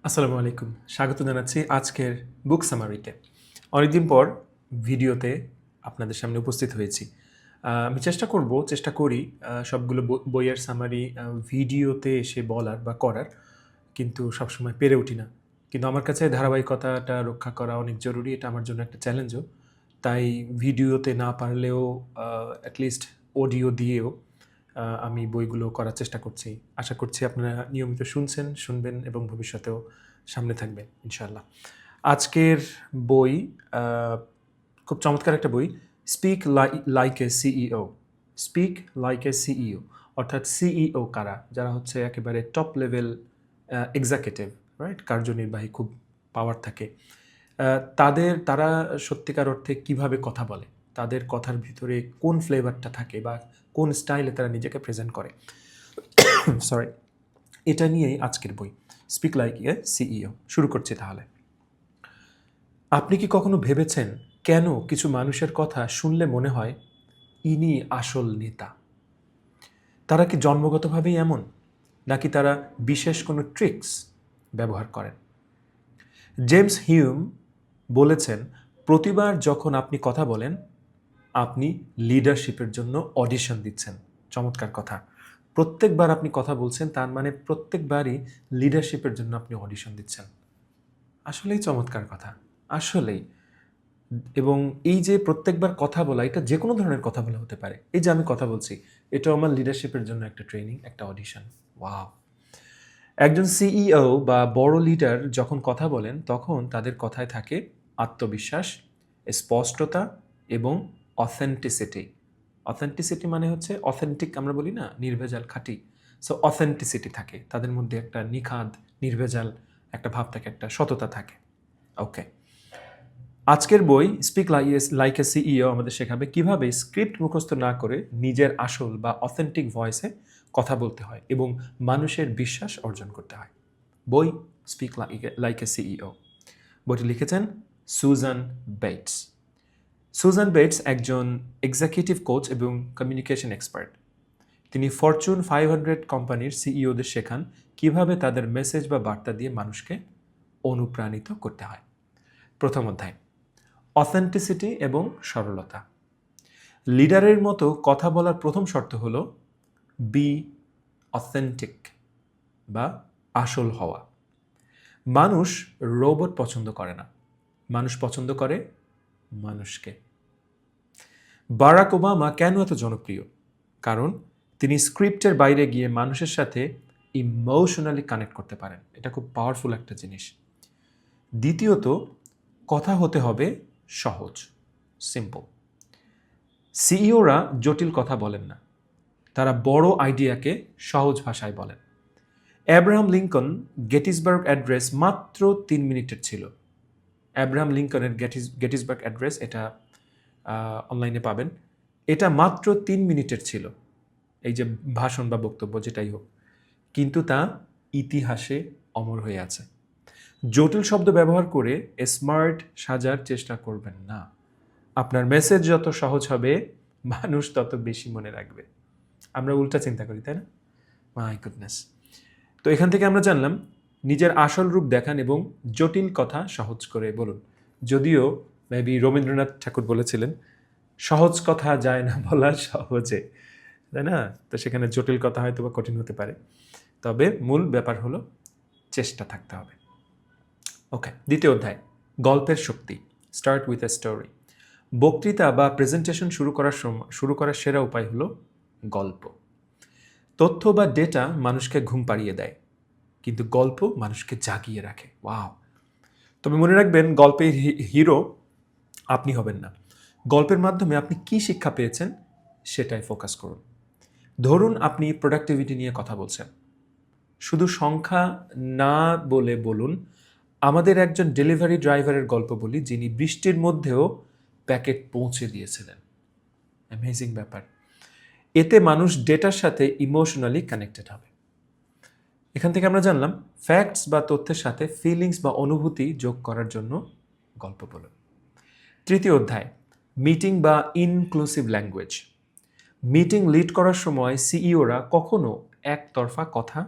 আসসালামু আলাইকুম। স্বাগত জানাচ্ছি আজকের বুক সামারিতে। অনেকদিন পর ভিডিওতে আপনাদের সামনে উপস্থিত হয়েছি। আমি চেষ্টা করি সবগুলো বইয়ের সামারি ভিডিওতে এসে বলার বা করার, কিন্তু সবসময় পেরে উঠি না। কিন্তু আমার কাছে ধারাবাহিকতাটা রক্ষা করা অনেক জরুরি। এটা আমার জন্য একটা চ্যালেঞ্জও। তাই ভিডিওতে না পারলেও এট লিস্ট অডিও দিয়েও আমি বইগুলো করার চেষ্টা করছি। আশা করছি আপনারা নিয়মিত শুনবেন এবং ভবিষ্যতেও সামনে থাকবেন ইনশাআল্লাহ। আজকের বই আহ, খুব চমৎকার একটা বই, speak like a CEO. Speak like a CEO অর্থাৎ সিইও কারা, যারা হচ্ছে একেবারে টপ লেভেল এক্সিকিউটিভ, রাইট, কার্যনির্বাহী, খুব পাওয়ার থাকে। তারা সত্যিকার অর্থে কিভাবে কথা বলে, তাদের কথার ভিতরে কোন ফ্লেভারটা থাকে বা কোন স্টাইলে তারা নিজেকে প্রেজেন্ট করে, সরি, এটা নিয়েই আজকের বই স্পিক লাইক এ সিইও। শুরু করছি তাহলে। আপনি কি কখনো ভেবেছেন কেন কিছু মানুষের কথা শুনলে মনে হয় ইনি আসল নেতা? তারা কি জন্মগতভাবেই এমন, নাকি তারা বিশেষ কোনো ট্রিক্স ব্যবহার করেন? জেমস হিউম বলেছেন, প্রতিবার যখন আপনি কথা বলেন আপনি লিডারশিপের জন্য অডিশন দিচ্ছেন। চমৎকার কথা। প্রত্যেকবার আপনি কথা বলছেন তার মানে প্রত্যেকবারই লিডারশিপের জন্য আপনি অডিশন দিচ্ছেন। আসলেই চমৎকার কথা, আসলেই। এবং এই যে প্রত্যেকবার কথা বলা, এটা যে কোনো ধরনের কথা বলা হতে পারে। এই যে আমি কথা বলছি, এটাও আমার লিডারশিপের জন্য একটা ট্রেনিং, একটা অডিশন। ওয়াও! একজন সিইও বা বড় লিডার যখন কথা বলেন তখন তাদের কথায় থাকে আত্মবিশ্বাস, স্পষ্টতা এবং অথেন্টিসিটি। অথেন্টিসিটি মানে হচ্ছে অথেন্টিক, আমরা বলি না, নির্ভেজাল, খাঁটি। সো অথেন্টিসিটি থাকে তাদের মধ্যে, একটা নিখাদ, নির্ভেজাল একটা ভাব থাকে, একটা সততা থাকে। ওকে, আজকের বই স্পিক লাইক এ সিইও আমাদের শেখাবে কিভাবে স্ক্রিপ্ট মুখস্থ না করে নিজের আসল বা অথেন্টিক ভয়েসে কথা বলতে হয় এবং মানুষের বিশ্বাস অর্জন করতে হয়। বই স্পিক লাইক এ সিইও। বইটি লিখেছেন সুজান বেটস। সুজান বেটস একজন এক্সিকিউটিভ কোচ এবং কমিউনিকেশন এক্সপার্ট। তিনি ফরচুন 500 কোম্পানির সিইওদের শেখান কিভাবে তাদের মেসেজ বা বার্তা দিয়ে মানুষকে অনুপ্রাণিত করতে হয়। প্রথম অধ্যায়, অথেন্টিসিটি এবং সরলতা। লিডারের মতো কথা বলার প্রথম শর্ত হলো বি অথেন্টিক বা আসল হওয়া। মানুষ রোবট পছন্দ করে না, মানুষ পছন্দ করে মানুষকে। বারাক ওবামা কেন এত জনপ্রিয়? কারণ তিনি স্ক্রিপ্টের বাইরে গিয়ে মানুষের সাথে ইমোশনালি কানেক্ট করতে পারেন। এটা খুব পাওয়ারফুল একটা জিনিস। দ্বিতীয়ত, কথা হতে হবে সহজ, সিম্পল। সিইওরা জটিল কথা বলেন না, তারা বড় আইডিয়াকে সহজ ভাষায় বলেন। অ্যাব্রাহাম লিঙ্কন গেটিসবার্গ অ্যাড্রেস মাত্র 3 মিনিটের ছিল। অ্যাব্রাহাম লিঙ্কনের গেটিসবার্গ অ্যাড্রেস, এটা অনলাইনে পাবেন। এটা মাত্র 3 মিনিটের ছিল, এই যে ভাষণ বা বক্তব্য যেটাই হোক, কিন্তু তা ইতিহাসে অমর হয়ে আছে। জটিল শব্দ ব্যবহার করে স্মার্ট সাজার চেষ্টা করবেন না। আপনার মেসেজ যত সহজ হবে মানুষ তত বেশি মনে রাখবে। আমরা উল্টা চিন্তা করি, তাই না? My goodness. তো এখান থেকে আমরা জানলাম নিজের আসল রূপ দেখান এবং জটিল কথা সহজ করে বলুন। যদিও মেবি রবীন্দ্রনাথ ঠাকুর বলেছিলেন, সহজ কথা যায় না বলা সহজে, তাই না? তো সেখানে জটিল কথা হয়তো বা কঠিন হতে পারে, তবে মূল ব্যাপার হলো চেষ্টা থাকতে হবে। ওকে, দ্বিতীয় অধ্যায়, গল্পের শক্তি। Start with a story. বক্তৃতা বা প্রেজেন্টেশন শুরু করার সেরা উপায় হলো গল্প। তথ্য বা ডেটা মানুষকে ঘুম পাড়িয়ে দেয়, কিন্তু গল্প মানুষকে জাগিয়ে রাখে। ওয়াও! তবে মনে রাখবেন, গল্পের হিরো আপনি হবেন না। গল্পের মাধ্যমে আপনি কি শিক্ষা পেয়েছেন সেটাই ফোকাস করুন। ধরুন আপনি প্রোডাক্টিভিটি নিয়ে কথা বলছেন, শুধু সংখ্যা না বলে বলুন, আমাদের একজন ডেলিভারি ড্রাইভারের গল্প বলি যিনি বৃষ্টির মধ্যেও প্যাকেট পৌঁছে দিয়েছিলেন। অ্যামেজিং ব্যাপার। এতে মানুষ ডেটার সাথে ইমোশনালি কানেক্টেড হবে। এখান থেকে আমরা জানলাম ফ্যাক্টস বা তথ্যের সাথে ফিলিংস বা অনুভূতি যোগ করার জন্য গল্প বলুন। তৃতীয় অধ্যায়, মিটিং বা ইনক্লুসিভ ল্যাঙ্গুয়েজ। মিটিং লিড করার সময় সিইওরা কখনো একতরফা কথা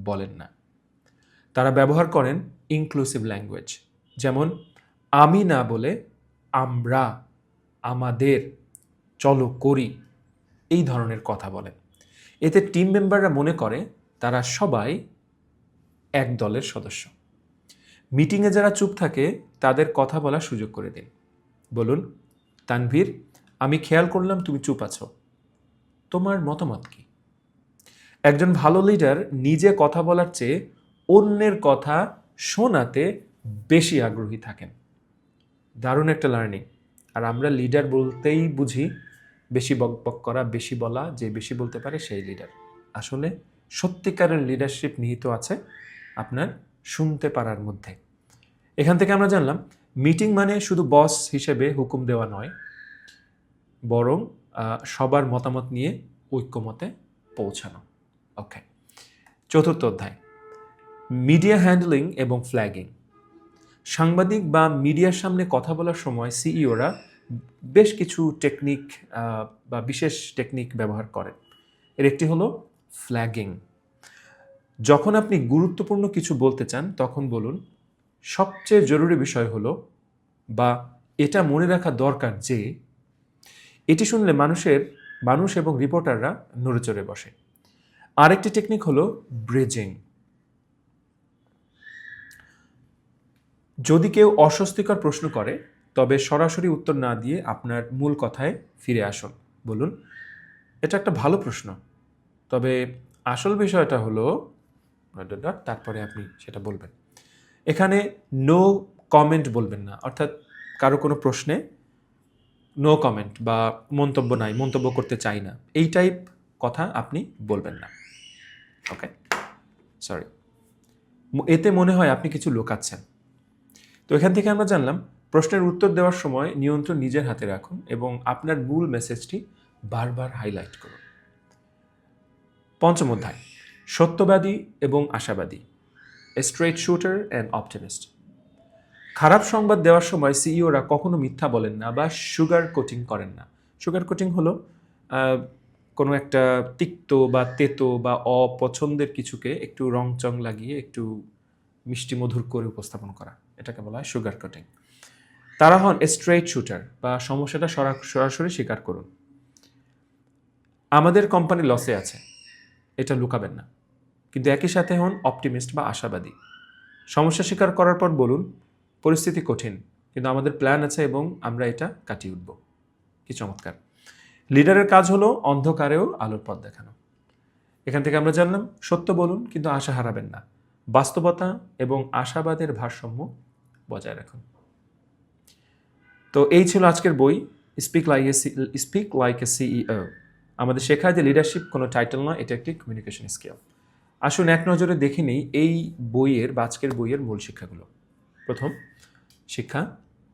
বলেন না। তারা ব্যবহার করেন ইনক্লুসিভ ল্যাঙ্গুয়েজ, যেমন আমি না বলে আমরা, আমাদের, চলো করি, এই ধরনের কথা বলেন। এতে টিম মেম্বাররা মনে করে তারা সবাই এক দলের সদস্য। মিটিংয়ে যারা চুপ থাকে তাদের কথা বলার সুযোগ করে দিন। বলুন, তানভীর, আমি খেয়াল করলাম তুমি চুপ আছো, তোমার মতামত কি? একজন ভালো লিডার নিজে কথা বলার চেয়ে অন্যের কথা শোনাতে বেশি আগ্রহী থাকেন। দারুণ একটা লার্নিং। আর আমরা লিডার বলতেই বুঝি বেশি বকবক করা, বেশি বলা, যে বেশি বলতে পারে সেই লিডার। আসলে সত্যিকারের লিডারশিপ নিহিত আছে আপনার শুনতে পারার মধ্যে। এখান থেকে আমরা জানলাম মিটিং মানে শুধু বস হিসেবে হুকুম দেওয়া নয়, বরং সবার মতামত নিয়ে ঐক্যমতে পৌঁছানো। ওকে, চতুর্থ অধ্যায়, মিডিয়া হ্যান্ডলিং এবং ফ্ল্যাগিং। সাংবাদিক বা মিডিয়ার সামনে কথা বলার সময় সিইওরা বেশ কিছু টেকনিক বা বিশেষ টেকনিক ব্যবহার করেন। এর একটি হলো ফ্ল্যাগিং। যখন আপনি গুরুত্বপূর্ণ কিছু বলতে চান তখন বলুন, সবচেয়ে জরুরি বিষয় হলো, বা এটা মনে রাখা দরকার যে। এটি শুনলে মানুষ এবং রিপোর্টাররা নড়েচড়ে বসে। আরেকটি টেকনিক হলো ব্রিজিং। যদি কেউ অস্বস্তিকর প্রশ্ন করে তবে সরাসরি উত্তর না দিয়ে আপনার মূল কথায় ফিরে আসুন। বলুন, এটা একটা ভালো প্রশ্ন, তবে আসল বিষয়টা হলো, তারপরে আপনি সেটা বলবেন। এখানে নো কমেন্ট বলবেন না, অর্থাৎ কারো কোনো প্রশ্নে নো কমেন্ট বা মন্তব্য নাই, মন্তব্য করতে চাই না, এই টাইপ কথা আপনি বলবেন না। ওকে, সরি, এতে মনে হয় আপনি কিছু লুকাচ্ছেন। তো এখান থেকে আমরা জানলাম প্রশ্নের উত্তর দেওয়ার সময় নিয়ন্ত্রণ নিজের হাতে রাখুন এবং আপনার মূল মেসেজটি বারবার হাইলাইট করুন। পঞ্চম অধ্যায়, সত্যবাদী এবং আশাবাদী, এ স্ট্রেট শুটার অ্যান্ড অপটিমিস্ট। খারাপ সংবাদ দেওয়ার সময় সিইওরা কখনো মিথ্যা বলেন না বা সুগার কোটিং করেন না। সুগার কোটিং হলো কোনো একটা তিক্ত বা তেতো বা অপছন্দের কিছুকে একটু রংচং লাগিয়ে একটু মিষ্টি মধুর করে উপস্থাপন করা, এটাকে বলা হয় সুগার কোটিং। তারা হন স্ট্রেট শুটার, বা সমস্যাটা সরাসরি স্বীকার করুন। আমাদের কোম্পানি লসে আছে, এটা লুকাবেন না, কিন্তু একই সাথে হন অপটিমিস্ট বা আশাবাদী। সমস্যা স্বীকার করার পর বলুন, পরিস্থিতি কঠিন, কিন্তু আমাদের প্ল্যান আছে এবং আমরা এটা কাটিয়ে উঠব। কি চমৎকার! লিডারের কাজ হলো অন্ধকারেও আলোর পথ দেখানো। এখান থেকে আমরা জানলাম সত্য বলুন, কিন্তু আশা হারাবেন না। বাস্তবতা এবং আশাবাদের ভারসাম্য বজায় রাখুন। তো এই ছিল আজকের বই, স্পিক লাইক এ সিইও। আমাদের শেখায় যে লিডারশিপ কোনো টাইটেল নয়, এটা একটি কমিউনিকেশন স্কিল। আসুন এক নজরে দেখে নিই এই বইয়ের বা আজকের বইয়ের মূল শিক্ষাগুলো। প্রথম শিক্ষা,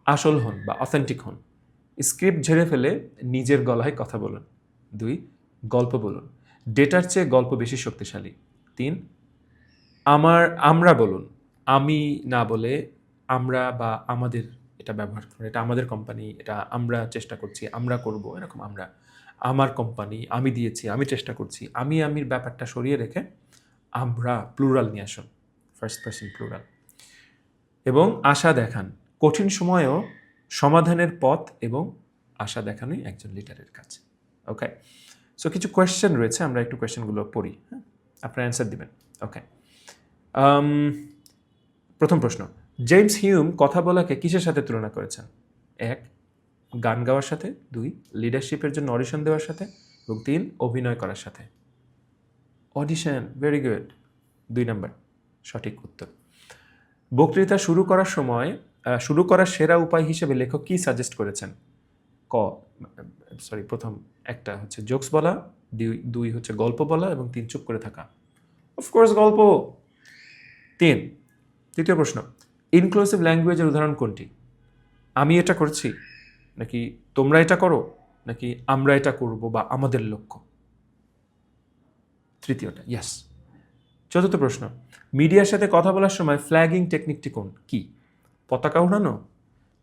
আসল হন বা অথেন্টিক হন। স্ক্রিপ্ট ঝেড়ে ফেলে নিজের গলায় কথা বলুন। 2, গল্প বলুন, ডেটার চেয়ে গল্প বেশি শক্তিশালী। 3, আমরা বলুন, আমি না বলে আমরা বা আমাদের, এটা ব্যবহার করুন, এটা আমাদের কোম্পানি, এটা আমরা চেষ্টা করছি, আমরা করব, এরকম আমরা, আমার কোম্পানি, আমি দিয়েছি, আমি চেষ্টা করছি, আমির ব্যাপারটা সরিয়ে রেখে আমরা প্লুরাল নিয়ে আসুন, ফার্স্ট পারসন প্লুরাল। এবং আশা দেখান, কঠিন সময়েও সমাধানের পথ এবং আশা দেখানোই একজন লিডারের কাজ। ওকে, সো কিছু কোয়েশ্চেন রয়েছে, আমরা একটু কোয়েশ্চেনগুলো পড়ি, হ্যাঁ, আপনারা অ্যান্সার দিবেন। ওকে, প্রথম প্রশ্ন, জেমস হিউম কথা বলাকে কিসের সাথে তুলনা করেছেন? 1, গান গাওয়ার সাথে। 2, লিডারশিপের জন্য অডিশন দেওয়ার সাথে। এবং 3, অভিনয় করার সাথে। অডিশন, ভেরি গুড, 2 নাম্বার সঠিক উত্তর। বক্তৃতা শুরু করার সেরা উপায় হিসেবে লেখক কি সাজেস্ট করেছেন? প্রথম একটা হচ্ছে জোকস বলা, 2 হচ্ছে গল্প বলা, এবং 3 চুপ করে থাকা। অফকোর্স গল্প। 3, তৃতীয় প্রশ্ন, ইনক্লুসিভ ল্যাঙ্গুয়েজের উদাহরণ কোনটি? আমি এটা করছি, নাকি তোমরা এটা করো, নাকি আমরা এটা করব বা আমাদের লক্ষ্য? তৃতীয়টা, ইয়েস। চতুর্থ প্রশ্ন, মিডিয়ার সাথে কথা বলার সময় ফ্ল্যাগিং টেকনিকটি কি? পতাকা উড়ানো,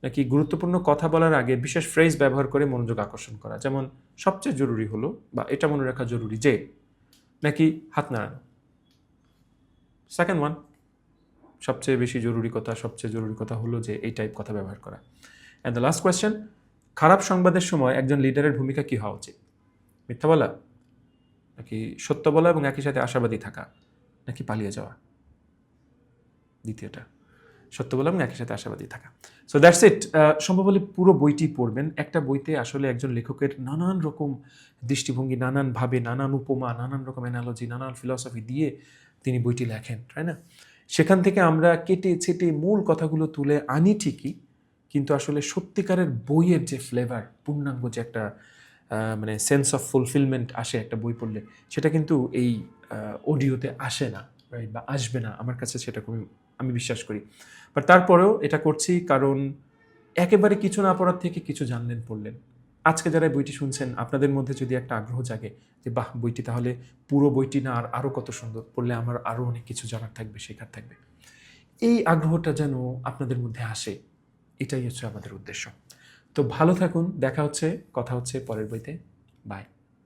নাকি গুরুত্বপূর্ণ কথা বলার আগে বিশেষ ফ্রেজ ব্যবহার করে মনোযোগ আকর্ষণ করা, যেমন সবচেয়ে জরুরি হলো, বা এটা মনে রাখা জরুরি যে, নাকি হাত নাড়ানো? Second one. সবচেয়ে বেশি জরুরি কথা, সবচেয়ে জরুরি কথা হলো যে এই টাইপ কথা ব্যবহার করা। অ্যান্ড দ্য লাস্ট কোয়েশ্চেন, খারাপ সংবাদের সময় একজন লিডারের ভূমিকা কী হওয়া উচিত? মিথ্যা বলা, নাকি সত্য বলা এবং একই সাথে আশাবাদী থাকা, নাকি পালিয়ে যাওয়া? দ্বিতীয়টা, সত্য বলা এবং একই সাথে আশাবাদী থাকা। So that's it. সম্ভব হলে পুরো বইটি পড়বেন। একটা বইতে আসলে একজন লেখকের নানান রকম দৃষ্টিভঙ্গি, নানানভাবে, নানান উপমা, নানান রকম অ্যানালজি, নানান ফিলসফি দিয়ে তিনি বইটি লেখেন, তাই না? সেখান থেকে আমরা কেটে ছেটে মূল কথাগুলো তুলে আনি ঠিকই, কিন্তু আসলে সত্যিকারের বইয়ের যে ফ্লেভার, পূর্ণাঙ্গ যে একটা মানে সেন্স অফ ফুলফিলমেন্ট আসে একটা বই পড়লে, সেটা কিন্তু এই অডিওতে আসে না, রাইট? বা আসবে না, আমার কাছে সেটা খুবই, আমি বিশ্বাস করি। বাট তারপরেও এটা করছি কারণ একেবারে কিছু না পড়ার থেকে কিছু জানলেন, পড়লেন। আজকে যারা বইটি শুনছেন, আপনাদের মধ্যে যদি একটা আগ্রহ জাগে যে বাহ, বইটি তাহলে পুরো বইটি না আরও কত সুন্দর, পড়লে আমার আরও অনেক কিছু জানার থাকবে, শেখার থাকবে, এই আগ্রহটা যেন আপনাদের মধ্যে আসে, এটাই হচ্ছে আমাদের উদ্দেশ্য। তো ভালো থাকুন, দেখা হচ্ছে, কথা হচ্ছে পরের বইতে। বাই।